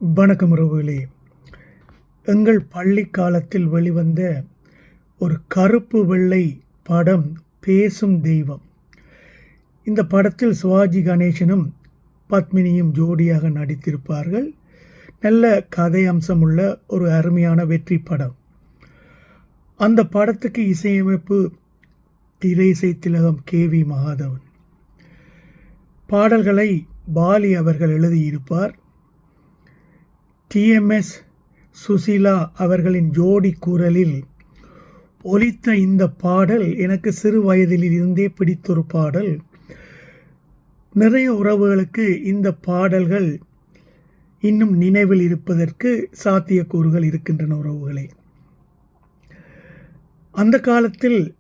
வணக்கம் உறவுகளே. எங்கள் பள்ளி காலத்தில் வெளிவந்த ஒரு கருப்பு வெள்ளை படம் பேசும் தெய்வம். இந்த படத்தில் சிவாஜி கணேசனும் பத்மினியும் ஜோடியாக நடித்திருப்பார்கள். நல்ல கதை அம்சமுள்ள ஒரு அருமையான வெற்றி படம். அந்த படத்துக்கு இசையமைப்பு திரைசை திலகம் KV மகாதேவன். பாடல்களை பாலி அவர்கள் எழுதியிருப்பார். TMS சுசீலா அவர்களின் ஜோடி குரலில் ஒலித்த இந்த பாடல் எனக்கு சிறு வயதிலிருந்தே பிடித்தொரு பாடல். நிறைய உறவுகளுக்கு இந்த பாடல்கள் இன்னும் நினைவில் இருப்பதற்கு சாத்தியக்கூறுகள் இருக்கின்றன உறவுகளே. அந்த காலத்தில்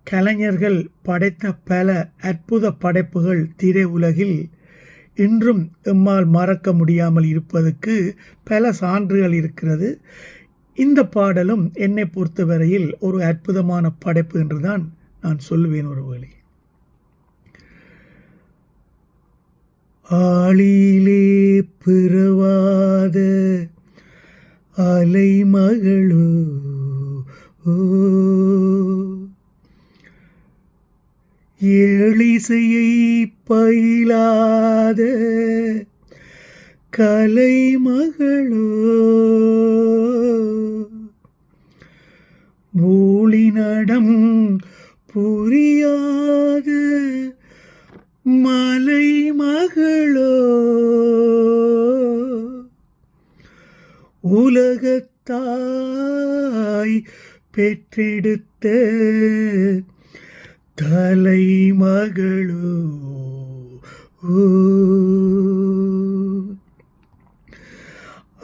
கலைஞர்கள் படைத்த பல அற்புத படைப்புகள் திரை உலகில் இன்றும் எம்மால் மறக்க முடியாமல் இருப்பதற்கு பல சான்றுகள் இருக்கிறது. இந்த பாடலும் என்னை பொறுத்தவரையில் ஒரு அற்புதமான படைப்பு என்றுதான் நான் சொல்லுவேன் உறவுகளே. ஆளிலே பிறவாத அலைமகளோ ஏழிசையை பயிலாத கலைமகளோ மூலி நடம் புரியாத மலைமகளோ உலகத்தாய் பெற்றெடுத்த தலைமகளோ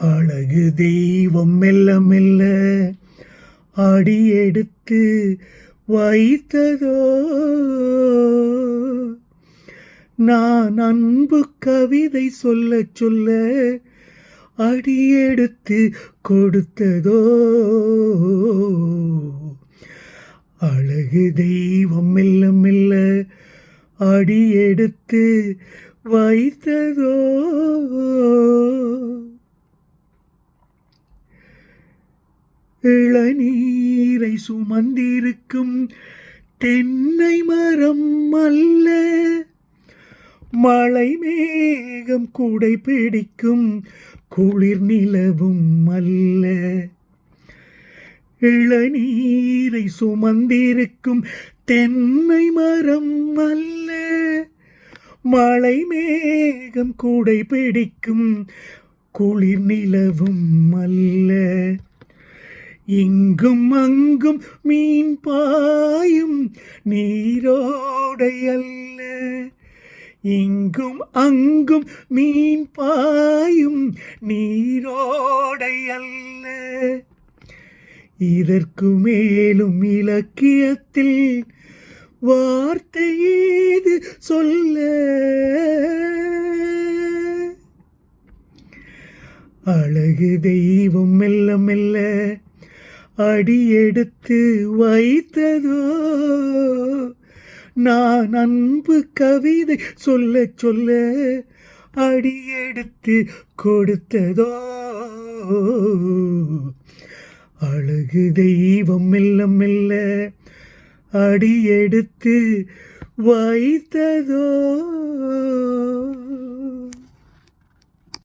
அழகு தெய்வம் மெல்ல மெல்ல அடியெடுத்து வைத்ததோ நான் அன்பு கவிதை சொல்ல சொல்ல அடியெடுத்து கொடுத்ததோ அழகு தெய்வம் மெல்ல மெல்ல அடியெடுத்து வைத்ததோ இளநீரை சுமந்திருக்கும் தென்னை மரம் அல்ல மழை மேகம் கூடை பிடிக்கும் குளிர் நிலவும் அல்ல இளநீரை சுமந்திருக்கும் தென்னை மரம் அல்ல மழை மேகம் கூடை பிடிக்கும் குளிர் நிலவும் அல்ல இங்கும் அங்கும் மீன் பாயும் நீரோடை அல்ல இங்கும் அங்கும் மீன் பாயும் நீரோடை அல்ல இதற்கு மேலும் இலக்கியத்தில் வார்த்தை ஏது சொல்ல அழகு தெய்வம் மெல்ல மெல்ல அடியெடுத்து வைத்ததோ நான் அன்பு கவிதை சொல்ல சொல்ல அடியெடுத்து கொடுத்ததோ அழகு தெய்வம் மெல்ல மெல்ல அடியெடுத்து வைத்ததோ.